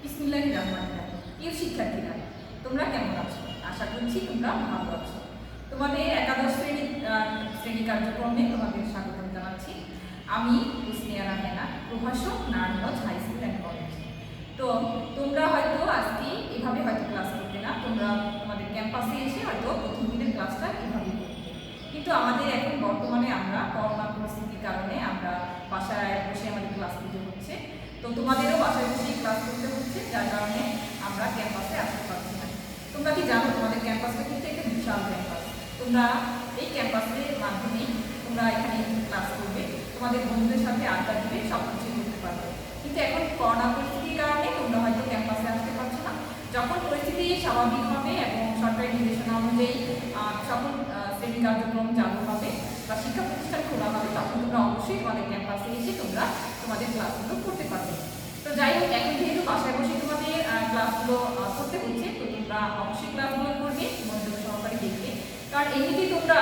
বিসমিল্লাহির রহমানির রহিম। প্রিয় শিক্ষার্থীরা, তোমরা কেমন আছো? আশা করছি তোমরা ভালো আছো। তোমাদের একাদশ শ্রেণী কার্যক্রমে তোমাদের স্বাগত জানাচ্ছি। আমি হুসনিয়া রাহেনা, প্রভাষক, Narayanganj high school and college. তো তোমরা হয়তো আজকে এভাবে হয়তো ক্লাস করতে না, তোমরা তোমাদের ক্যাম্পাসে এসে হয়তো প্রথম দিনের ক্লাসটা এভাবেই করতে। কিন্তু আমাদের এখন বর্তমানে আমরা করোনা পরিস্থিতির কারণে আমরা বাসায় বসে আমাদের ক্লাস দিতে হচ্ছে। তো তোমাদেরও বাসায় বসে ক্লাস করতে হচ্ছে, যার কারণে আমরা ক্যাম্পাসে আসতে পারছি না। তোমরা কি জানো তোমাদের ক্যাম্পাসটা কিন্তু একটা বিশাল ক্যাম্পাস। তোমরা এই ক্যাম্পাসের মাধ্যমে তোমরা এখানে ক্লাস করবে, তোমাদের বন্ধুদের সাথে আড্ডা দিবে, সব কিছুই করতে পারবে। কিন্তু এখন করোনা পরিস্থিতির কারণে তোমরা হয়তো ক্যাম্পাসে আসতে পারছো না। যখন পরিস্থিতি স্বাভাবিক হবে এবং সরকারি নির্দেশনা অনুযায়ী সকল শ্রেণী কার্যক্রম চালু হবে বা শিক্ষা প্রতিষ্ঠান খোলা হবে, তখন তোমরা অবশ্যই তোমাদের ক্যাম্পাসে এসে তোমরা তোমাদের ক্লাসগুলো করতে পারবে। তো যাই হোক, এখন যেহেতু বাসায় বসে তোমাদের ক্লাসগুলো করতে হচ্ছে, তো তোমরা অবশ্যই ক্লাসগুলো করবে, মনোযোগ সহকারে দেখবে। কারণ এমনিতেই তোমরা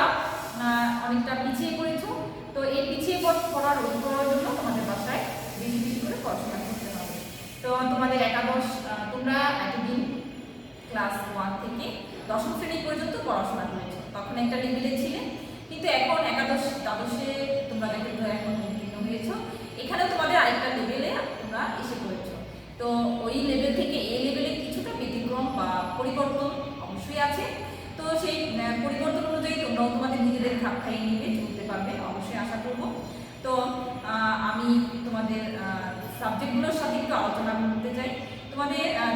অনেকটা পিছিয়ে পড়েছো। তো এই পিছিয়ে পড়া রোধ করার জন্য তোমাদের বাসায় বেশি বেশি করে পড়াশোনা করতে হবে। তো তোমাদের একাদশ, তোমরা এতদিন ক্লাস 1 থেকে দশম শ্রেণী পর্যন্ত পড়াশোনা করেছো, তখন একটা লেভেলে ছিলে। কিন্তু এখন একাদশ দ্বাদশে তোমরা দেখো এখন উত্তীর্ণ হয়েছো, এখানে তোমাদের আরেকটা লেভেলে তোমরা এসে পড়েছো। তো ওই লেভেল থেকে এই লেভেলে কিছুটা ব্যতিক্রম বা পরিবর্তন অবশ্যই আছে। তো সেই পরিবর্তন অনুযায়ী তোমরাও তোমাদের নিজেদের খাপ খাইয়ে নিবে, চলতে পারবে অবশ্যই, আশা করব। তো আমি তোমাদের সাবজেক্টগুলোর সাথে একটু আলোচনা করতে চাই।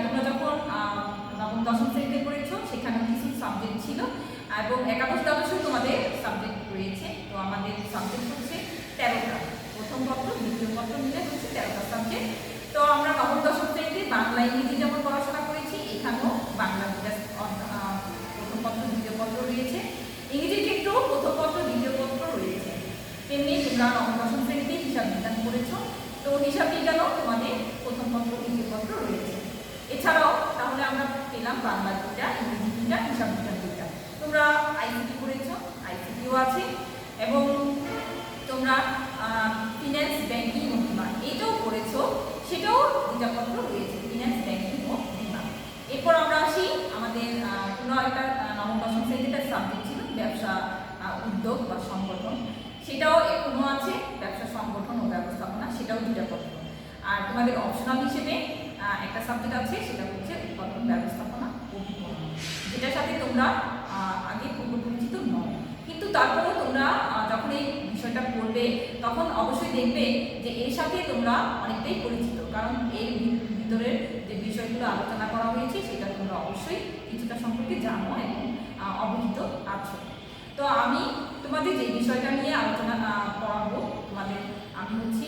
তোমরা যখন নবম দশম শ্রেণীতে পড়েছো, সেখানে কিছু সাবজেক্ট ছিল এবং একাদশ দ্বাদশে তোমাদের সাবজেক্ট রয়েছে। তো আমাদের সাবজেক্ট হচ্ছে 13টা, প্রথম পত্র দ্বিতীয় পত্র মিলে হচ্ছে 13টা সাবজেক্ট। তো আমরা নবম দশম শ্রেণীতে বাংলা ইংরেজি যেমন পড়াশোনা করেছি, এখানেও বাংলা প্রথম পত্র দ্বিতীয় পত্র রয়েছে, ইংরেজির ক্ষেত্রেও প্রথম পত্র দ্বিতীয় পত্র রয়েছে। তেমনি তোমরা নবম দশম শ্রেণীতে হিসাব বিজ্ঞান পড়েছো, তো হিসাব বিজ্ঞানও তোমাদের প্রথম পত্র দ্বিতীয় পত্র রয়েছে। এছাড়াও তাহলে আমরা পেলাম বাংলা 2টা, ইংরেজি 2টা, হিসাব বিজ্ঞান 2টা। তোমরা আইসিটি পড়েছো, আইসিটিও আছে, এবং তোমরা ফিন্যান্স ব্যাংকিং ও বিমা এটাও পড়েছো, সেটাও 2টা পত্র রয়েছে, ফিন্যান্স ব্যাংকিং ও বিমা। এরপর আমরা আসি আমাদের কোনো একটা নবম দশম শ্রেণীতে সাবজেক্ট ছিল ব্যবসা উদ্যোগ বা সংগঠন, সেটাও এখনো আছে, ব্যবসা সংগঠন ও ব্যবস্থাপনা, সেটাও 2টা পত্র। আর তোমাদের অপশনাল হিসেবে একটা সাবজেক্ট আছে, সেটা হচ্ছে উৎপাদন ব্যবস্থাপনা ও বিপণন, যেটার সাথে তোমরা আগে পূর্ব পরিচিত নও। কিন্তু তারপরেও তোমরা যখন এই বিষয়টা পড়বে, তখন অবশ্যই দেখবে যে এর সাথে তোমরা অনেকটাই পরিচিত, কারণ এর ভিতরের যে বিষয়গুলো আলোচনা করা হয়েছে, সেটা তোমরা অবশ্যই কিছুটা সম্পর্কে জানো এবং অবহিত আছো। তো আমি তোমাদের যে বিষয়টা নিয়ে আলোচনা করাবো, আমি হচ্ছি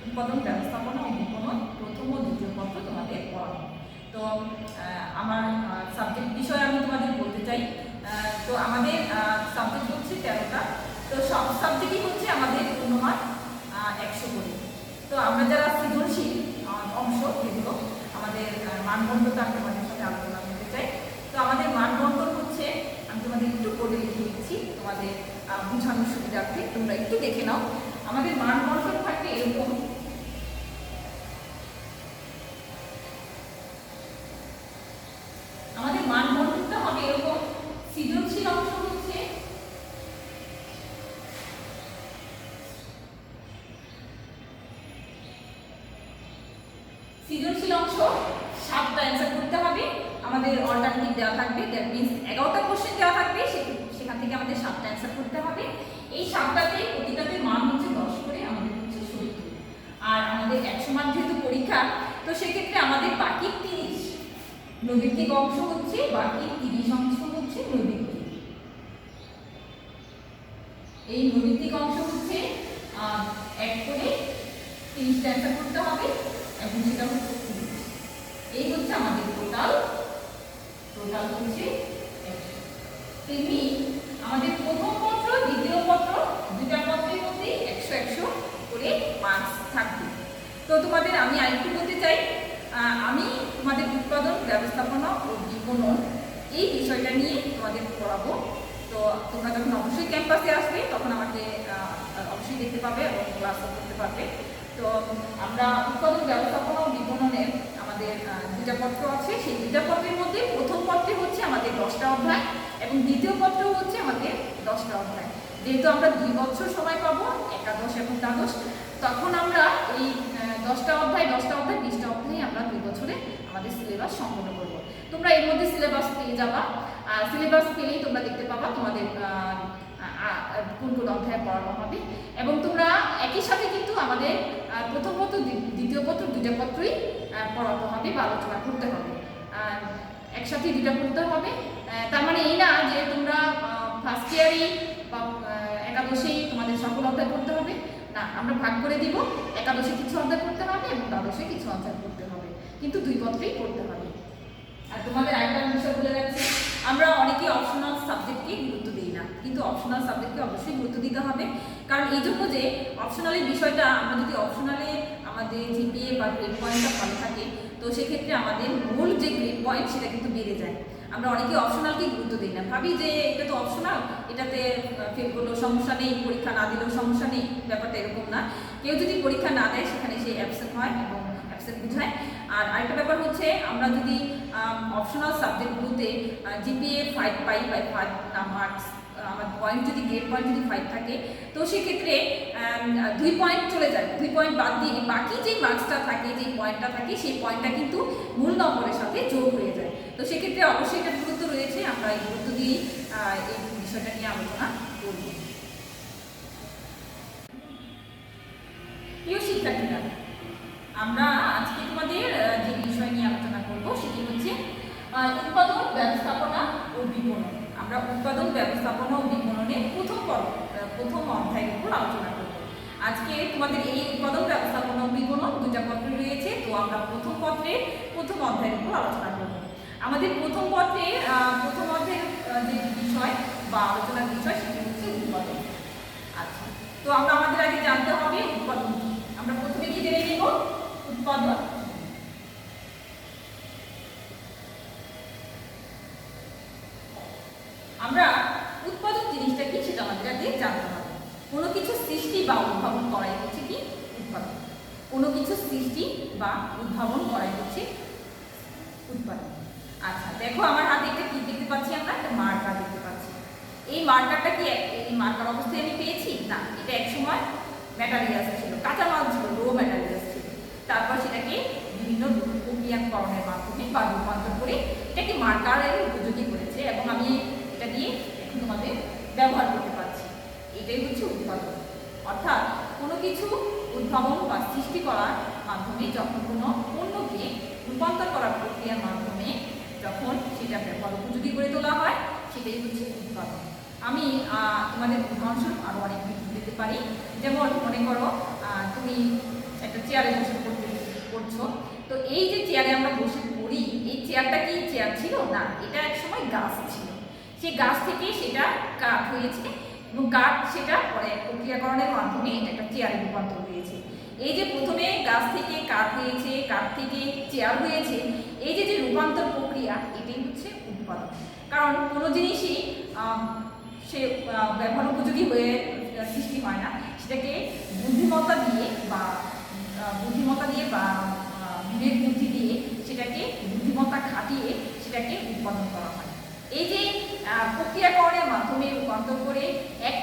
উৎপাদন ব্যবস্থাপনা ও বিপণন প্রথম ও দ্বিতীয় পত্র তোমাদের পড়াবো। তো আমার সাবজেক্ট বিষয়ে আমি তোমাদের বলতে চাই। তো আমাদের সাবজেক্ট হচ্ছে 13টা। তো সব সাবজেক্টই হচ্ছে আমাদের পূর্ণমান 100 করে। তো আমরা যারা সৃজনশীল অংশ, যেগুলো আমাদের মানবন্ধটা আমি তোমাদের সাথে আলোচনা করতে চাই। তো আমাদের মানবন্ধন হচ্ছে, আমি তোমাদের একটু বোর্ডে লিখে দিচ্ছি তোমাদের বোঝানোর সুবিধার্থে, তোমরা একটু দেখে নাও। আমাদের মানবন্ধন থাকবে এরকম, আমাদের মানবন্ধনটা হবে এরকম। সৃজনশীল অংশ হচ্ছে সৃজনশীল অংশ 7টা অ্যান্সার করতে হবে। আমাদের অল্টারনেটিভ দেওয়া থাকবে, দ্যাট মিন্স 11টা কোশ্চেন দেওয়া থাকবে, সেখান থেকে আমাদের 7টা অ্যান্সার করতে হবে। এই 7টাতে প্রতিটাতে মান হচ্ছে 10 করে, আমাদের হচ্ছে 70। আর আমাদের 100 মান যেহেতু পরীক্ষা, তো সেক্ষেত্রে আমাদের বাকি 30 নৈর্ব্যক্তিক অংশ হচ্ছে, বাকি 30 অংশ হচ্ছে নৈর্ব্যক্তিক। এই নৈর্ব্যক্তিক অংশ হচ্ছে 1 করে 30টা অ্যান্সার করতে হবে, এবং সেটা হচ্ছে 30। এই হচ্ছে আমাদের টোটাল হচ্ছে 100। তেমনি আমাদের প্রথম পত্র দ্বিতীয় পত্র 2টা পত্রের মধ্যে 100 করে মার্কস থাকবে। তো তোমাদের আমি আরেকটু বলতে চাই, আমি তোমাদের উৎপাদন ব্যবস্থাপনা ও বিপণন এই বিষয়টা নিয়ে তোমাদের পড়াবো। তো তোমরা যখন অবশ্যই ক্যাম্পাসে আসবে, তখন আমাকে অবশ্যই দেখতে পাবে এবং ক্লাসও করতে পারবে। তো আমরা উৎপাদন ব্যবস্থাপনা ও বিপণনের আমাদের পত্র আছে। সেই 2টা পত্রের মধ্যে প্রথম পত্রে হচ্ছে আমাদের 10টা অধ্যায় এবং দ্বিতীয় পত্র হচ্ছে আমাদের 10টা অধ্যায়। যেহেতু আমরা 2 বছর সময় পাবো, একাদশ এবং দ্বাদশ, তখন আমরা এই 10টা অধ্যায় 20টা অধ্যায় আমরা 2 বছরে আমাদের সিলেবাস সম্পন্ন করব। তোমরা এর মধ্যে সিলেবাস পেয়ে যাবা। সিলেবাস পেলেই তোমরা দেখতে পাবা তোমাদের কোন কোন অধ্যায় পড়ানো হবে। এবং তোমরা একই সাথে কিন্তু আমাদের প্রথম পত্র দ্বিতীয় পত্র 2টা পত্রই পড়াতে হবে বা আলোচনা করতে হবে। একসাথে 2টা পড়তে হবে। তার মানে এই না যে তোমরা ফার্স্ট ইয়ারই বা একাদশেই তোমাদের সকল অধ্যায় পড়তে হবে, না, আমরা ভাগ করে দিব। একাদশে কিছু অধ্যায় পড়তে হবে এবং দ্বাদশে কিছু অধ্যায় পড়তে হবে, কিন্তু 2 পত্রেই পড়তে হবে। আর তোমাদের আরেকটা বিষয় বলে রাখছি, আমরা অনেকে অপশনাল সাবজেক্টকে গুরুত্ব দিই না, কিন্তু অপশনাল সাবজেক্টকে অবশ্যই গুরুত্ব দিতে হবে। কারণ এই জন্য যে অপশনালের বিষয়টা, আমরা যদি অপশনালে আমাদের জিপিএ বা গ্রেড পয়েন্টটা ভালো থাকে, তো সেক্ষেত্রে আমাদের মূল যে গ্রেড পয়েন্ট সেটা কিন্তু বেড়ে যায়। আমরা অনেকে অপশনালকে গুরুত্ব দিই না, ভাবি যে এটা তো অপশনাল, এটাতে ফেল করলেও সমস্যা নেই, পরীক্ষা না দিলেও সমস্যা নেই। ব্যাপারটা এরকম না। কেউ যদি পরীক্ষা না দেয় সেখানে সে অ্যাবসেন্ট হয় এবং অ্যাবসেন্ট বুঝায়। আর আরেকটা ব্যাপার হচ্ছে, আমরা যদি অপশনাল সাবজেক্টগুলোতে জিপিএ 5 পাই বা 5 মার্কস, আমার পয়েন্ট যদি গ্রেড পয়েন্ট যদি 5 থাকে, তো সেক্ষেত্রে 2 পয়েন্ট চলে যায়। 2 পয়েন্ট বাদ দিয়ে বাকি যে মার্কসটা থাকে, যে পয়েন্টটা থাকে, সেই পয়েন্টটা কিন্তু মূল নম্বরের সাথে যোগ হয়ে যায়। তো সেক্ষেত্রে অবশ্যই এটা গুরুত্ব রয়েছে, আমরা এই গুরুত্ব দিয়ে এই বিষয়টা নিয়ে আলোচনা করব। প্রিয় শিক্ষার্থীরা, আমরা আজকে তোমাদের যে বিষয় নিয়ে আলোচনা করব সেটি হচ্ছে উৎপাদন ব্যবস্থাপনা ও বিপণন। আমরা উৎপাদন ব্যবস্থাপনা ও বিপণনের প্রথম অধ্যায়ের উপর আলোচনা করব। আজকে তোমাদের এই উৎপাদন ব্যবস্থাপনা ও বিপণন 2টা পত্র রয়েছে, তো আমরা প্রথম পত্রের প্রথম অধ্যায়ের উপর আলোচনা করব। আমাদের প্রথম অধ্যায়ের যে বিষয় বা আলোচনার বিষয় সেটি হচ্ছে উৎপাদন। আচ্ছা, তো আমাদের আগে জানতে হবে উৎপাদন কি। আমরা প্রথমে কি জেনে নেব? উৎপাদন আমরা উৎপাদন জিনিসটা কি সেটা আমাদের আগে জানতে হবে। কোনো কিছু সৃষ্টি বা উদ্ভাবন করাই হচ্ছে কি উৎপাদন। কোনো কিছু সৃষ্টি বা উদ্ভাবন করাই হচ্ছে উৎপাদন। আচ্ছা, দেখো আমার হাতে একটা কি দেখতে পাচ্ছি, আমরা একটা মার্কার দেখতে পাচ্ছি। এই মার্কারটা কি এই মার্কার অবস্থায় আমি পেয়েছি? না, এটা একসময় ম্যাটেরিয়ালস ছিল, কাঁচামাল ছিল, রো ম্যাটেরিয়ালস ছিল। তারপর সেটাকে বিভিন্ন প্রক্রিয়াকরণের মাধ্যমে বা রূপান্তর করে এটাকে মার্কারের উপযোগী করেছে এবং আমি এটা দিয়ে এখন তোমাদের ব্যবহার করতে পারছি। এটাই হচ্ছে উৎপাদন। অর্থাৎ কোনো কিছু উদ্ভাবন বা সৃষ্টি করার মাধ্যমে যখন কোনো পণ্যকে রূপান্তর করার প্রক্রিয়ার মাধ্যমে যখন সেটা ব্যবহার উপযোগী করে তোলা হয়, সেটাই হচ্ছে উৎপাদন। আমি তোমাদের উদাহরণস্বরূপ আরও অনেক কিছু দিতে পারি। যেমন মনে করো তুমি একটা চেয়ারে বসে পড়ছো, তো এই যে চেয়ারে আমরা বসে পড়ি, এই চেয়ারটা কি চেয়ার ছিল? না, এটা এক সময় গাছ ছিল। সেই গাছ থেকে সেটা কাঠ হয়েছে এবং কাঠ সেটা পরে প্রক্রিয়াকরণের মাধ্যমে একটা চেয়ারে রূপান্তর হয়েছে। এই যে প্রথমে গাছ থেকে কাঠ হয়েছে, কাঠ থেকে চেয়ার হয়েছে, এই যে রূপান্তর প্রক্রিয়া, এটাই হচ্ছে উৎপাদন। কারণ কোনো জিনিসই সে ব্যবহার উপযোগী হয়ে সৃষ্টি হয় না, সেটাকে বুদ্ধিমত্তা দিয়ে বা বিবেক বুদ্ধি দিয়ে সেটাকে বুদ্ধিমত্তা খাটিয়ে সেটাকে উৎপাদন করা হয়। এই যে প্রক্রিয়াকরণের মাধ্যমে রূপান্তর করে এক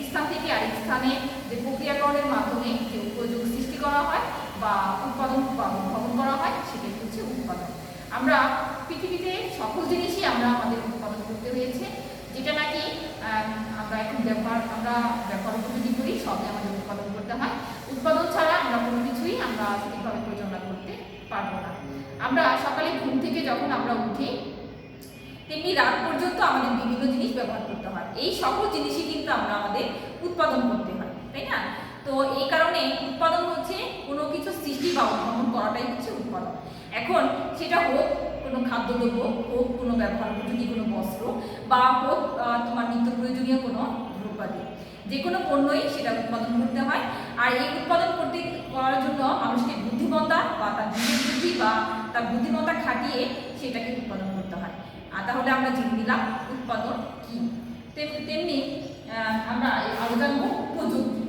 স্থান থেকে আরেক স্থানে যে প্রক্রিয়াকরণের মাধ্যমে যে উপযোগ সৃষ্টি করা হয় বা উৎপাদন বা উদ্ভাবন করা হয়, সেটাই হচ্ছে উৎপাদন। আমরা পৃথিবীতে সকল জিনিসই আমাদের উৎপাদন করতে হয়েছে, যেটা নাকি আমরা এখন ব্যবহার উপযোগী করি, সবই আমাদের উৎপাদন করতে হয়। উৎপাদন ছাড়া আমরা কোনো কিছুই আমরা সঠিকভাবে পরিচালনা করতে পারবো না। আমরা সকালে ঘুম থেকে যখন আমরা উঠি, তেমনি রাত পর্যন্ত আমাদের বিভিন্ন জিনিস ব্যবহার করতে হয়। এই সকল জিনিসই কিন্তু আমাদের উৎপাদন করতে হয়, তাই না? তো এই কারণে উৎপাদন হচ্ছে কোনো কিছু সৃষ্টি বা উদ্ভাবন করাটাই হচ্ছে উৎপাদন। এখন সেটা হোক কোনো খাদ্যদ্রব্য, হোক কোনো ব্যবহার উপযোগী কোনো বস্ত্র, বা হোক তোমার নিত্য প্রয়োজনীয় কোনো দ্রব্যাদি, যে কোনো পণ্যই সেটা উৎপাদন করতে হয়। আর এই উৎপাদন করার জন্য মানুষকে বুদ্ধিমত্তা বা তার বিবেক বুদ্ধি বা তার বুদ্ধিমত্তা খাটিয়ে সেটাকে উৎপাদন করতে হয়। আর তাহলে আমরা জেনে নিলাম উৎপাদন কি। তেমনি আমরা আরো জানবো প্রযুক্তি।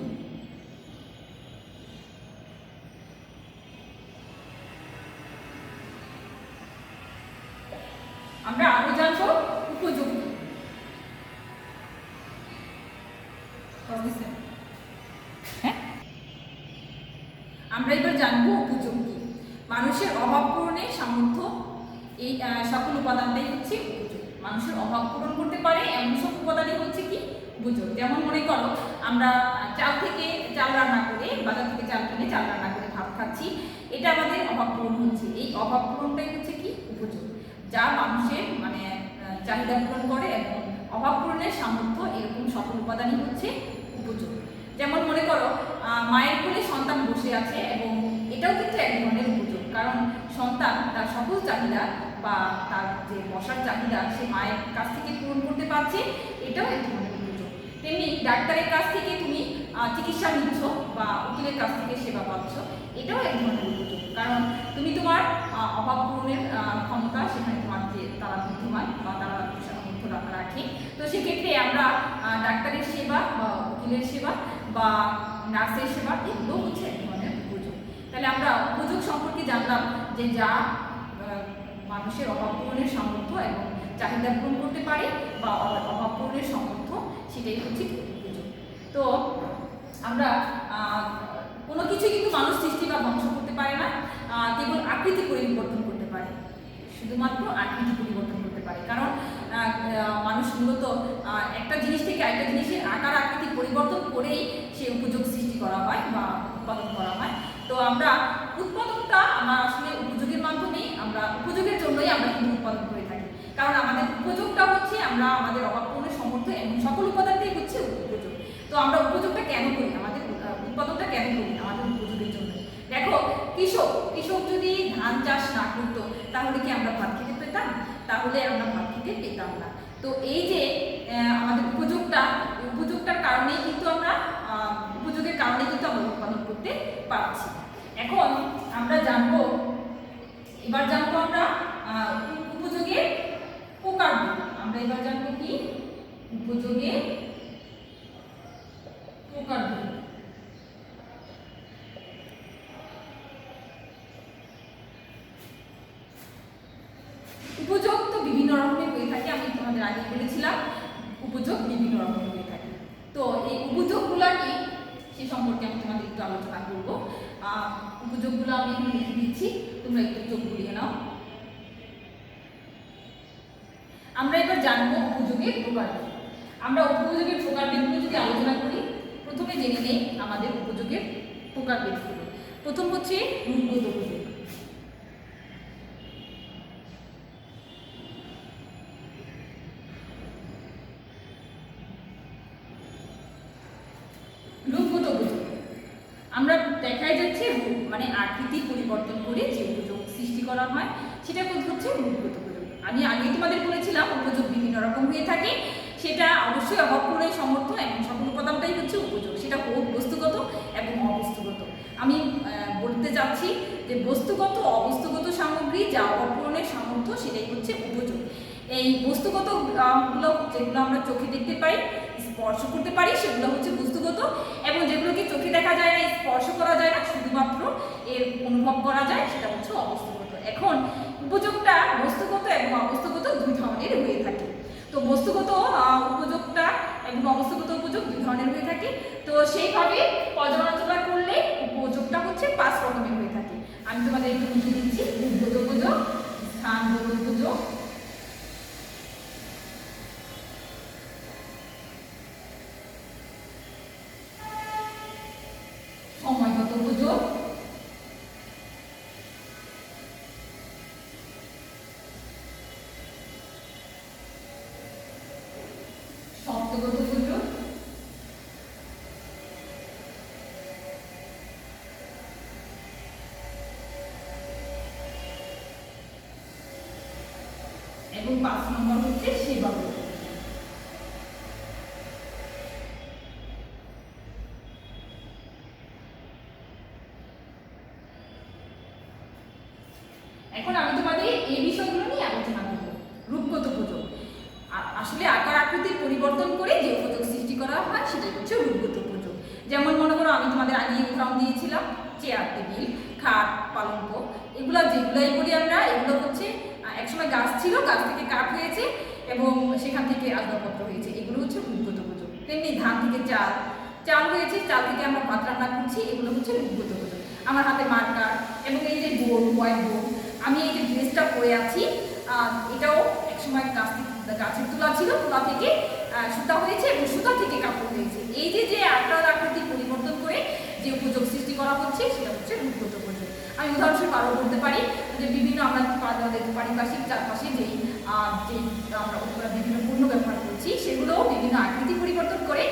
আমরা আরো জানবো উপযোগ কি। হ্যাঁ, আমরা এবার জানবো উপযোগ কি। মানুষের অভাব পূরণের সামর্থ্য, এই সকল উপাদানটাই হচ্ছে উপযোগ। মানুষের অভাব পূরণ করতে পারে এমন সব উপাদানই হচ্ছে কি উপযোগ। যেমন মনে করো আমরা চাল থেকে চাল রান্না করে, বাজার থেকে চাল কিনে চাল রান্না করে ভাত খাচ্ছি, এটা আমাদের অভাব পূরণ হচ্ছে। এই অভাব পূরণটাই হচ্ছে কি উপযোগ, যা মানুষের মানে চাহিদা পূরণ করে এবং অভাব পূরণের সামর্থ্য, এরকম সকল উপাদানই হচ্ছে উপযোগ। যেমন মনে করো মায়ের কোলে সন্তান বসে আছে, এবং এটাও কিন্তু এক ধরনের উপযোগ, কারণ সন্তান তার সকল চাহিদা বা তার যে বসার চাহিদা সে মায়ের কাছ থেকে পূরণ করতে পারছে, এটাও এক ধরনের উপযোগ। তেমনি ডাক্তারের কাছ থেকে তুমি চিকিৎসা নিচ্ছ বা উকিলের কাছ থেকে সেবা পাচ্ছ, এটাও এক ধরনের উপযোগ, কারণ তুমি তোমার অভাব পূরণের ক্ষমতা সেখানে তোমার যে তারা বুদ্ধিমান বা তারা সামর্থ্য রাখে। তো সেক্ষেত্রে আমরা ডাক্তারের সেবা বা উকিলের সেবা বা নার্সের সেবা, এগুলো হচ্ছে এক ধরনের উপযোগ। তাহলে আমরা উপযোগ সম্পর্কে জানলাম যে যা মানুষের অভাব পূরণের সামর্থ্য এবং চাহিদা পূরণ করতে পারে বা অভাব পূরণের সামর্থ্য, সেটাই হচ্ছে উপযোগ। তো আমরা কোনো কিছু কিন্তু মানুষ সৃষ্টি বা ধ্বংস করতে পারে না, কেবল আকৃতি পরিবর্তন করতে পারে, শুধুমাত্র আকৃতি পরিবর্তন করতে পারে। কারণ মানুষ মূলত একটা জিনিস থেকে আরেকটা জিনিসের আকার আকৃতি পরিবর্তন করেই সে উপযোগ সৃষ্টি করা হয় বা উৎপাদন করা হয়। তো আমরা উৎপাদনটা আমরা আসলে উপযোগের মাধ্যমেই, আমরা উপযোগের জন্যই আমরা কিন্তু উৎপাদন করে থাকি, কারণ আমাদের উপযোগটা হচ্ছে আমরা আমাদের অভাব পূরণের সামর্থ্য এবং সকল উপাদানটাই হচ্ছে উপযোগ। তো আমরা উপযোগটা কেন করি, আমাদের উৎপাদনটা কেন করি, আমাদের উপযোগের জন্য। দেখো কৃষক যদি ধান চাষ না করতো তাহলে কি আমরা ভাত খেতে পেতাম? তাহলে আমরা ভাত খেতে পেতাম না। তো এই যে আমাদের উপযোগটার কারণেই কিন্তু আমরা উপযোগের কারণেই কিন্তু আমরা উৎপাদন করতে পারছি। এখন আমরা এবার জানবো আমরা উপযোগের প্রকারগুলো। আমরা এবার জানবো কি উপযোগের প্রকারগুলো। উপযোগ তো বিভিন্ন রকমের হয়ে থাকে, আমি তোমাদের আগে বলেছিলাম উপযোগ বিভিন্ন রকমের হয়ে থাকে। তো এই উপযোগগুলো কি সে সম্পর্কে আমি তোমাদের একটু আলোচনা করব। উপযোগগুলো আমি এখানে লিখে দিচ্ছি, তোমরা একটু চোখ বুলিয়ে নাও। আমরা এবার জানবো উপযোগের প্রকারভেদ। আমরা উপযোগের প্রকারভেদগুলো যদি আলোচনা করি, প্রথমে জেনে নেই আমাদের উপযোগের প্রকারভেদগুলো। প্রথম হচ্ছে রূপগত উপযোগ। রূপগত উপযোগ আমরা দেখাই যাচ্ছে মানে আকৃতি পরিবর্তন করে যে উপযোগ সৃষ্টি করা হয়, সেটা হচ্ছে রূপগত উপযোগ। আমি আগে তোমাদের বলেছিলাম উপযোগ বিভিন্ন রকম হয়ে থাকে, সেটা অবশ্যই অভাব পূরণের সামর্থ্য এবং সকল উপাদানটাই হচ্ছে উপযোগ, সেটা হোক বস্তুগত এবং অবস্তুগত। আমি বলতে চাচ্ছি যে বস্তুগত অবস্তুগত সামগ্রী যা অভাব পূরণের সামর্থ্য, সেটাই হচ্ছে উপযোগ। এই বস্তুগত গুলো যেগুলো আমরা চোখে দেখতে পাই, স্পর্শ করতে পারি, সেগুলো হচ্ছে বস্তুগত, এবং যেগুলোকে চোখে দেখা যায় না, স্পর্শ করা যায় না, শুধুমাত্র এর অনুভব করা যায়, সেটা হচ্ছে অবস্তুগত। এখন উপযোগটা বস্তুগত এবং অবস্তুগত দুই ধরনের হয়ে থাকে। তো বস্তুগত উপযোগটা এবং অবস্তুগত উপযোগ দুই ধরনের হয়ে থাকে। তো সেইভাবে পর্যালোচনা করলে উপযোগটা হচ্ছে 5 রকমের হয়ে থাকে। আমি তোমাদের একটু লিখে দিচ্ছি। রূপগত উপযোগ, স্থানগত উপযোগ, সময়গত উপযোগ, শর্তগত উপযোগ, এবং 5 নম্বর হচ্ছে সেবাগত। এখন আমি তোমাদের এই বিষয়গুলো নিয়ে আলোচনা করব। রূপগত উপযোগ আসলে আকার আকৃতির পরিবর্তন করে যে উপযোগ সৃষ্টি করা হয়, সেটাই হচ্ছে রূপগত উপযোগ। যেমন মনে করো আমি তোমাদের আগে উদাহরণ দিয়েছিলাম চেয়ার, টেবিল, খাট, পালঙ্ক, এগুলো যেগুলাই বলি আমরা, এগুলো হচ্ছে একসময় গাছ ছিল, গাছ থেকে কাঠ হয়েছে এবং সেখান থেকে আসবাবপত্র হয়েছে, এগুলো হচ্ছে রূপগত গুজব। তেমনি ধান থেকে চাল, চাল হয়েছে, চাল থেকে আমরা ভাত রান্না করছি, এগুলো হচ্ছে রূপগত গুজব। আমার হাতে মার্কার এবং এই যে বোর্ড, হোয়াইট বোর্ড, আমি এই যে ড্রেসটা পরে আছি, এটাও একসময় গাছের তুলা ছিল, তুলা থেকে সুতা হয়েছে এবং সুতা থেকে কাপড় হয়েছে। এই যে যে আকার আকৃতি পরিবর্তন করে যে উপযোগ সৃষ্টি করা হচ্ছে সেটা হচ্ছে রূপগত গুজব। আমি উদাহরণস্বরূপ আরও বলতে পারি যে বিভিন্ন আমরা পারিপার্শ্বিক চারপাশে যেই আমরা বিভিন্ন পণ্য ব্যবহার করছি, সেগুলোও বিভিন্ন আকৃতি পরিবর্তন করে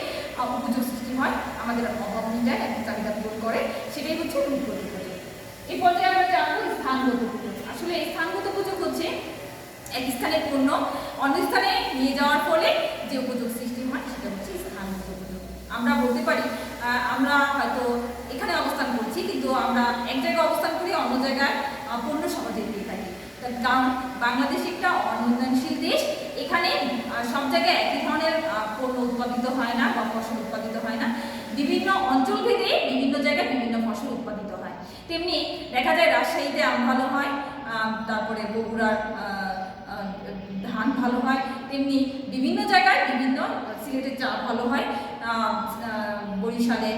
উপযোগ সৃষ্টি হয়, আমাদের অভাব অনুযায়ী এবং চাহিদা পূরণ করে, সেটাই হচ্ছে রূপগত গুজব। এই পর্যায়ে আমরা জানবো স্থানগত গুজব। আসলে এই স্থানগত গুজব হচ্ছে এক স্থানের পণ্য অন্য স্থানে নিয়ে যাওয়ার ফলে যে উপযোগ সৃষ্টি হয় সেটা হচ্ছে স্থানগত গুজব। আমরা বলতে পারি আমরা হয়তো এখানে অবস্থান করছি, কিন্তু আমরা এক জায়গায় অবস্থান করি, অন্য জায়গায় পণ্য সহজে পেয়ে থাকি। কারণ বাংলাদেশ একটা অনুন্নয়নশীল দেশ, এখানে সব জায়গায় একই ধরনের পণ্য উৎপাদিত হয় না বা ফসল উৎপাদিত হয় না, বিভিন্ন অঞ্চল ভেদে বিভিন্ন জায়গায় বিভিন্ন ফসল উৎপাদিত হয়। তেমনি দেখা যায় রাজশাহীতে আম ভালো হয়, তারপরে বগুড়ার ধান ভালো হয়, তেমনি বিভিন্ন জায়গায় বিভিন্ন, সিলেটের চা ভালো হয়, বরিশালে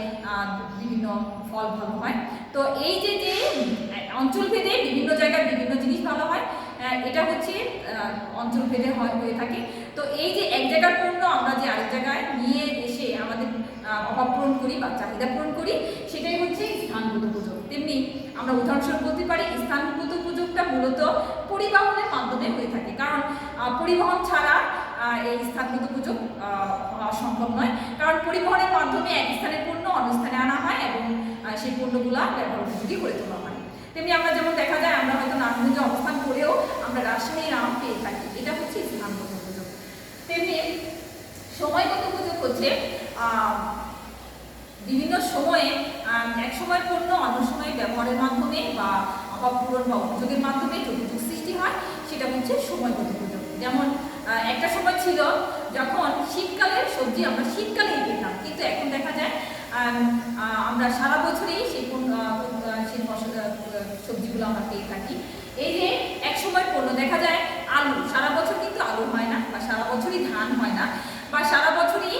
বিভিন্ন ফল ভালো হয়। তো এই যে যে অঞ্চল ভেদে বিভিন্ন জায়গায় বিভিন্ন জিনিস ভালো হয়, এটা হচ্ছে অঞ্চল ভেদে হয়ে থাকে। তো এই যে এক জায়গার পণ্য আমরা যে আরেক জায়গায় নিয়ে এসে আমাদের অভাব পূরণ করি বা চাহিদা পূরণ করি, সেটাই হচ্ছে স্থানগত গুজব। তেমনি আমরা উদাহরণস্বরূপ বলতে পারি স্থানগত গুজবটা মূলত পরিবহনের মাধ্যমে হয়ে থাকে, কারণ পরিবহন ছাড়া এই স্থানগত গুজব হওয়া সম্ভব নয়। কারণ পরিবহনের মাধ্যমে এক স্থানের পণ্য অন্য স্থানে আনা হয় এবং সেই পণ্যগুলো ব্যবহার উপযোগী করে তোলা হয়। তেমনি আমরা যেমন দেখা যায় আমরা হয়তো নারায়ণগঞ্জে অবস্থান করেও আমরা রাজশাহীর আম পেয়ে থাকি, এটা হচ্ছে স্থানগত গুজব। তেমনি সময়গত গুজব হচ্ছে বিভিন্ন সময়ে এক সময়ের পণ্য অন্য সময়ে ব্যবহারের মাধ্যমে বা অভাব পূরণ বা উপযোগের মাধ্যমে যে উপযোগ সৃষ্টি হয় সেটা হচ্ছে সময়গত গুজব। যেমন একটা সময় ছিল যখন শীতকালের সবজি আমরা শীতকালেই পেতাম, কিন্তু এখন দেখা যায় আমরা সারা বছরই সেই সবজিগুলো আমরা পেয়ে থাকি। এই যে এক সময় পণ্য দেখা যায় আলু, সারা বছর কিন্তু আলু হয় না, বা সারা বছরই ধান হয় না, বা সারা বছরই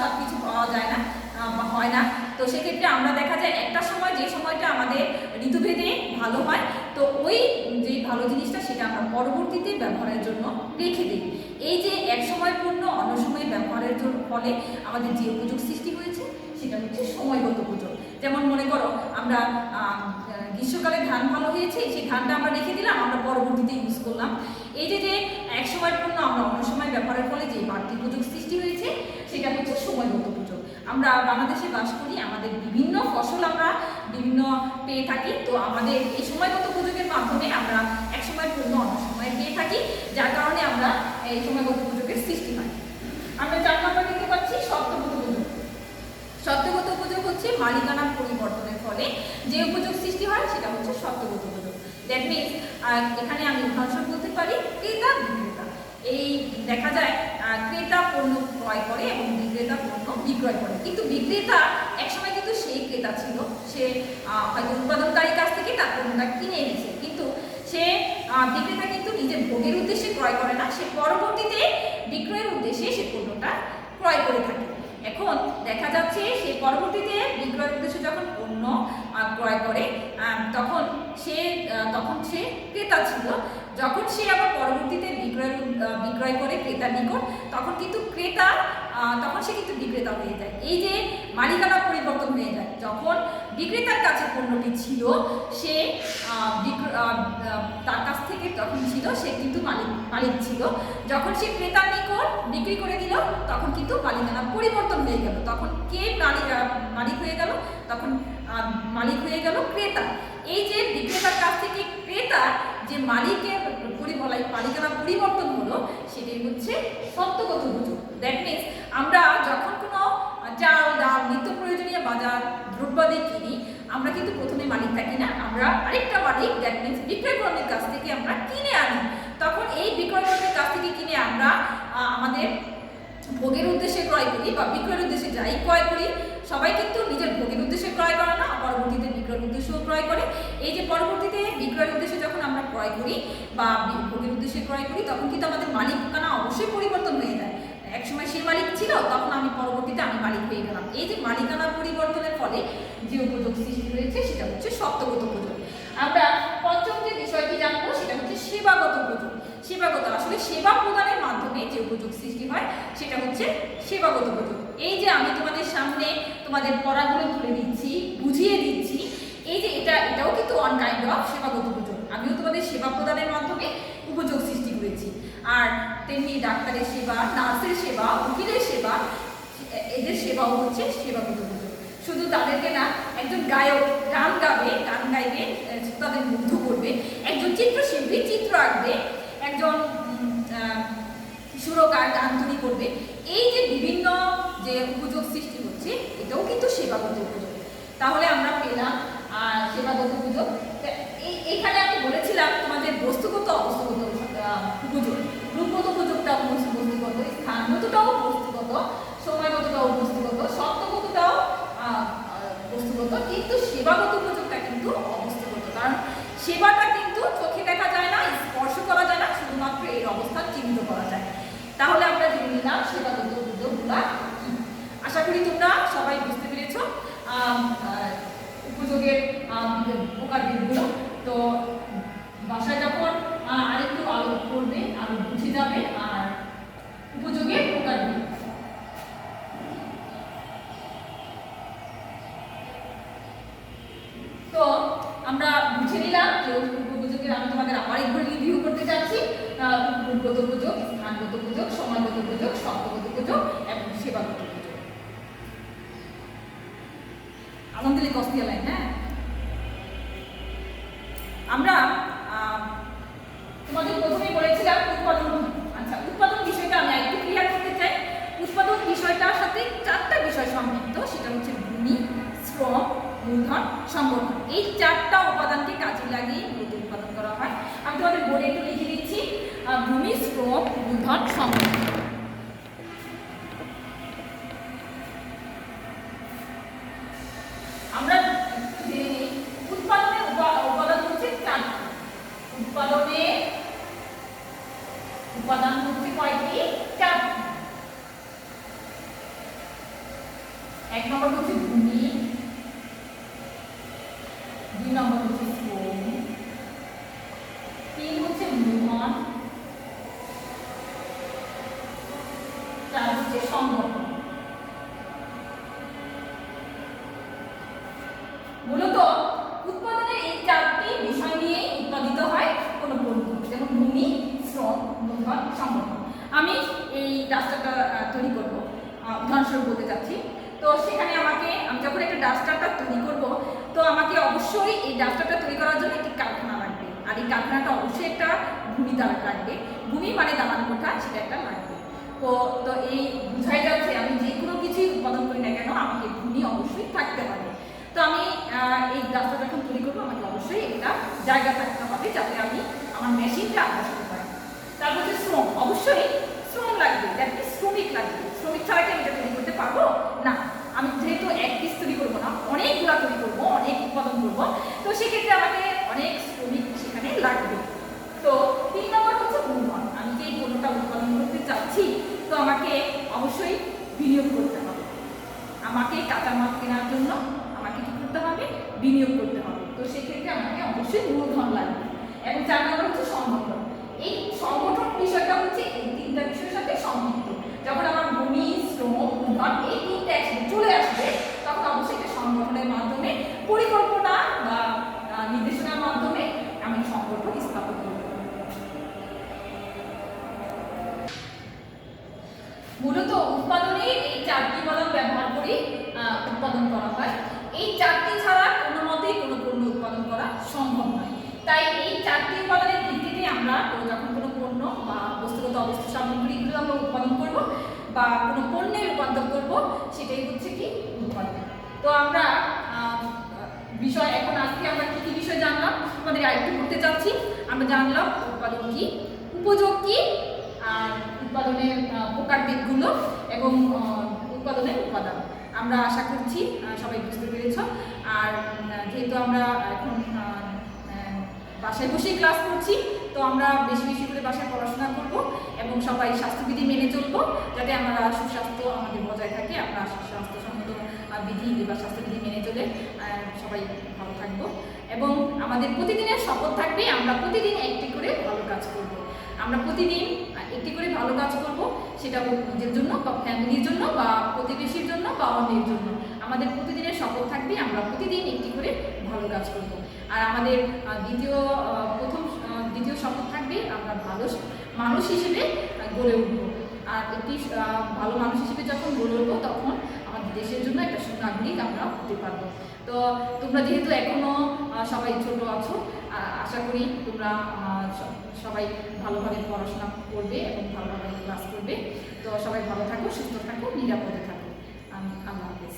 সব কিছু পাওয়া যায় না বা হয় না। তো সেক্ষেত্রে আমরা দেখা যায় একটা সময় যে সময়টা আমাদের ঋতুভেদে ভালো হয়, তো ওই যে ভালো জিনিসটা সেটা আমরা পরবর্তীতে ব্যবহারের জন্য রেখে দিই। এই যে এক সময় পণ্য অন্য সময় ব্যবহারের ফলে আমাদের যে উপযোগ সৃষ্টি হয়েছে সেটা হচ্ছে সময়গত গুজব। যেমন মনে করো আমরা গ্রীষ্মকালে ধান ভালো হয়েছে, সেই ধানটা আমরা রেখে দিলাম, আমরা পরবর্তীতে ইউজ করলাম। এই যে যে এক সময়ের পণ্য আমরা অন্য সময় ব্যবহারের ফলে যে বাড়তি উপযোগ সৃষ্টি হয়েছে সেটা হচ্ছে সময়গত গুজব। আমরা বাংলাদেশে বাস করি, আমাদের বিভিন্ন ফসল আমরা বিভিন্ন পেয়ে থাকি, তো আমাদের এই সময়গত গুজবের মাধ্যমে আমরা এক সময়ের পণ্য অন্য সময় পেয়ে থাকি, যার কারণে আমরা এই সময়গত গুজবের সৃষ্টি হয়। আমরা 4 নম্বর দেখতে পাচ্ছি শর্তগত গুজব। শর্তগত গুজব হচ্ছে মালিকানা পরিবর্তনের ফলে যে উপযোগ সৃষ্টি হয় সেটা হচ্ছে শর্তগত গুজব। দ্যাট মিনস এখানে আমি উদাহরণ বলতে পারি ক্রেতা বিক্রেতা। এই দেখা যায় ক্রেতা পণ্য ক্রয় করে এবং বিক্রেতা পণ্য বিক্রয় করে, কিন্তু বিক্রেতা একসময় কিন্তু সেই ক্রেতা ছিল, সে হয়তো উৎপাদনকারীর কাছ থেকে তার পণ্যটা কিনে এনেছে, কিন্তু সে বিক্রেতা কিন্তু নিজের ভোগের উদ্দেশ্যে ক্রয় করে না, সে পরবর্তীতে বিক্রয়ের উদ্দেশ্যে সে পণ্যটা ক্রয় করে থাকে। এখন দেখা যাচ্ছে সে পরবর্তীতে বিক্রয়ের উদ্দেশ্যে যখন পণ্য ক্রয় করে তখন সে ক্রেতা ছিল, যখন সে আবার পরবর্তীতে বিক্রয় করে ক্রেতার নিকট, তখন সে কিন্তু বিক্রেতা হয়ে যায়। এই যে মালিকানা পরিবর্তন হয়ে যায়, যখন বিক্রেতার কাছে পণ্যটি ছিল সে তার কাছ থেকে তখন ছিল সে কিন্তু মালিক ছিল, যখন সে ক্রেতার নিকট বিক্রি করে দিল তখন কিন্তু মালিকানা পরিবর্তন হয়ে গেল, তখন কে মালিক হয়ে গেল, তখন মালিক হয়ে গেল ক্রেতা। এই যে বিক্রেতার কাছ থেকে ক্রেতা যে মালিকানা পরিবর্তন হলো সেটাই হচ্ছে শর্তগত গুজব। দ্যাট মিনস আমরা যখন কোনো চাল ডাল নিত্য প্রয়োজনীয় বাজার দ্রব্যাদি কিনি, আমরা কিন্তু প্রথমে মালিক থাকি না, আমরা আরেকটা মালিক দ্যাট মিনস বিক্রয়কর্মীর কাছ থেকে আমরা কিনে আনি। তখন এই বিক্রয়কর্মীর কাছ থেকে কিনে আমরা আমাদের ভোগের উদ্দেশ্যে ক্রয় করি বা বিক্রয়ের উদ্দেশ্যে যাই ক্রয় করি, সবাই কিন্তু নিজের ভোগের উদ্দেশ্যে ক্রয় করে না, পরবর্তীতে বিক্রয়ের উদ্দেশ্যেও ক্রয় করে। এই যে পরবর্তীতে বিক্রয়ের উদ্দেশ্যে যখন আমরা ক্রয় করি বা ভোগের উদ্দেশ্যে ক্রয় করি, তখন কিন্তু আমাদের মালিকানা অবশ্যই পরিবর্তন হয়ে যায়। একসময় সে মালিক ছিল, তখন আমি পরবর্তীতে আমি মালিক হয়ে গেলাম। এই যে মালিকানা পরিবর্তনের ফলে যে উপযোগ সৃষ্টি হয়েছে সেটা হচ্ছে সত্যগত উপযোগ। আমরা পঞ্চম যে বিষয়টি জানবো সেটা হচ্ছে সেবাগত উপযোগ। সেবাগত, আসলে সেবা প্রদানের মাধ্যমে যে উপযোগ সৃষ্টি হয় সেটা হচ্ছে সেবাগত উপযোগ। এই যে আমি তোমাদের সামনে তোমাদের পড়াগুলো তুলে দিচ্ছি, বুঝিয়ে দিচ্ছি, এই যে এটাও কিন্তু ওয়ান কাইন্ড অফ সেবাগত উপযোগ। আমিও তোমাদের সেবা প্রদানের মাধ্যমে উপযোগ সৃষ্টি করেছি। আর তেমনি ডাক্তারের সেবা, নার্সের সেবা, উকিলের সেবা, এদের সেবাও হচ্ছে সেবাগত উপযোগ। শুধু তাদেরকে না, একজন গায়ক গান গাইবে তাদের মুগ্ধ করবে, একজন চিত্রশিল্পী চিত্র আঁকবে, একজন সুরকার গান তৈরি করবে। এই যে বিভিন্ন যে উপযোগ সৃষ্টি হচ্ছে এটাও কিন্তু সেবাগত উপযোগ। তাহলে আমরা পেলাম সেবাগত উপযোগ। এইখানে আমি বলেছিলাম তোমাদের বস্তুগত অবস্থাগত উপযোগ। রূপগত উপযোগটা বস্তুগত, স্থানগতটাও বস্তুগত, সময়গতটাও বস্তুগত, সত্যগতটাও বস্তুগত, কিন্তু সেবাগত উপযোগটা কিন্তু অবস্থাগত। কারণ সেবাটা কিন্তু চোখে দেখা যায় না, স্পর্শ করা যায় না, শুধুমাত্র এর অবস্থান চিহ্নিত করা যায়। তাহলে আমরা জেনে নিলাম সেবাগত উপযোগগুলা কি। আশা করি তোমরা সবাই বুঝতে পেরেছ উপযোগের প্রকারভেদগুলো। তো বাসায় যখন আরেকটু আলো করবে, আরো বুঝে যাবে আর উপযোগের প্রকারভেদ। তো আমরা বুঝে নিলাম যে উপযোগের, আমি তোমাদের আবার একবার রিভিউ করতে চাচ্ছি। রূপগত উপযোগ, স্থানগত উপযোগ, সময়গত উপযোগ, সত্যগত উপযোগ এবং সেবাগত উপযোগ। আলহামদুলিল্লাহ কস্তিয়া লাইন। হ্যাঁ, আমরা তোমাদের প্রথমেই বলেছিলাম উৎপাদন। আচ্ছা, উৎপাদন বিষয়টা আমি একটু ক্লিয়ার করতে চাই। উৎপাদন বিষয়টার সাথে চারটা বিষয় সম্পৃক্ত, সেটা হচ্ছে ভূমি, শ্রম, মূলধন, সংগঠন। এই চারটা উপাদানকে কাজে লাগিয়ে মূলত উৎপাদন করা হয়। আমি তোমাদের বোর্ডে একটু লিখে দিচ্ছি, ভূমি, শ্রম, মূলধন, সংগঠন। আমরা উৎপাদনের উপাদান হচ্ছে চারটি। উপাদান হচ্ছে কয়টি? চারটি। এক নম্বর হচ্ছে ভূমি, দুই নম্বর হচ্ছে শ্রম, তিন হচ্ছে মূলধন, চার হচ্ছে সংগঠন। মূলত উৎপাদনের এই চারটি বিষয় নিয়ে উৎপাদিত হয় কোনো পণ্য, যেমন ভূমি, শ্রম, মূলধন, সংগঠন। আমি এই ডাস্টারটা তৈরি করব, উদাহরণস্বরূপ বলতে চাচ্ছি। তো সেখানে আমি যখন একটা ডাস্টারটা তৈরি করব, তো আমাকে অবশ্যই এই ডাস্টারটা তৈরি করার জন্য একটি কারখানা লাগবে। আর এই কারখানাটা অবশ্যই একটা ভূমি লাগবে। ভূমি মানে দালান কোঠা, সেটা একটা লাগবে। তো এই বুঝাই যাচ্ছে আমি যে কোনো কিছুই উৎপাদন করি না কেন, আমাকে ভূমি অবশ্যই থাকতে হবে। তো আমি এই ডাস্টার যখন তৈরি করবো, আমাকে অবশ্যই একটা জায়গা থাকতে হবে যাতে আমি আমার মেশিনটা বসাতে পারি। তারপর হচ্ছে শ্রম, অবশ্যই শ্রম লাগবে, যাতে শ্রমিক লাগবে। শ্রমিক ছাড়া কি আমি এটা তৈরি করতে পারবো না। আমি যেহেতু এক পিস তৈরি করবো না, অনেকগুলা তৈরি করবো, অনেক উৎপাদন করবো, তো সেক্ষেত্রে আমাকে অনেক শ্রমিক সেখানে লাগবে। তো তিন নম্বর হচ্ছে মূলধন। আমি যে এই পণ্যটা উৎপাদন করতে চাচ্ছি, তো আমাকে অবশ্যই বিনিয়োগ করতে হবে। আমাকে কাঁচামাল কেনার জন্য আমাকে কি করতে হবে? বিনিয়োগ করতে হবে। তো সেক্ষেত্রে আমাকে অবশ্যই মূলধন লাগবে। এবং চার নম্বর হচ্ছে সংগঠন। এই সংগঠন বিষয়টা হচ্ছে এই তিনটা বিষয়ের সাথে সম্পৃক্ত। যখন আমার ভূমি, শ্রম, মূলধন এই তিনটা একসাথে চলে আসবে, তখন অবশ্যই একটা সংগঠনের মাধ্যমে, পরিকল্পনা বা নির্দেশনার মাধ্যমে আমি সংগঠন স্থাপন করব। মূলত উৎপাদনে এই চারটি উপাদান ব্যবহার করে উৎপাদন করা হয়। এই চারটি ছাড়া কোনো মতেই কোনো পণ্য উৎপাদন করা সম্ভব নয়। তাই এই চারটি উপাদানের ভিত্তিতে আমরা যখন কোনো পণ্য বা বস্তুগত অবস্থা সামগ্রীগুলো আমরা উৎপাদন করব বা কোনো পণ্যে রূপান্তর করব, সেটাই হচ্ছে কি উৎপাদন। তো আমরা বিষয় এখন আজকে আমরা কি কি বিষয় জানলাম আমাদের আরেকটু করতে চাচ্ছি। আমরা জানলাম উৎপাদন কি, উপযোগ কি, আর উৎপাদনের প্রকারভেদগুলো এবং উৎপাদনের উপাদান। আমরা আশা করছি সবাই বুঝতে পেরেছ। আর যেহেতু আমরা এখন বাসায় বসেই ক্লাস করছি। তো আমরা বেশি বেশি করে বাসায় পড়াশোনা করব এবং সবাই স্বাস্থ্যবিধি মেনে চলবো, যাতে আমরা সুস্বাস্থ্য আমাদের বজায় থাকে। আমরা স্বাস্থ্যসম্মত বিধি বা স্বাস্থ্যবিধি মেনে চলে সবাই ভালো থাকবো। এবং আমাদের প্রতিদিনের শপথ থাকবে আমরা প্রতিদিন একটি করে ভালো কাজ করব। আমরা প্রতিদিন একটি করে ভালো কাজ করব, সেটা নিজের জন্য বা ফ্যামিলির জন্য বা প্রতিবেশীর জন্য বা অন্যের জন্য। আমাদের প্রতিদিনের শপথ থাকবে আমরা প্রতিদিন একটি করে ভালো কাজ করব। আর আমাদের দ্বিতীয় শপথ থাকবে আমরা ভালো মানুষ হিসেবে গড়ে উঠব। আর একটি ভালো মানুষ হিসেবে যখন গড়ে উঠবো, তখন আমাদের দেশের জন্য একটা সুনাগরিক আমরা হতে পারবো। তো তোমরা যেহেতু এখনো সবাই ছোট আছো, আশা করি তোমরা সবাই ভালোভাবে পড়াশোনা করবে এবং ভালোভাবে ক্লাস করবে। তো সবাই ভালো থাকো, সুস্থ থাকো, নিরাপদে থাকো। আল্লাহ হাফেজ।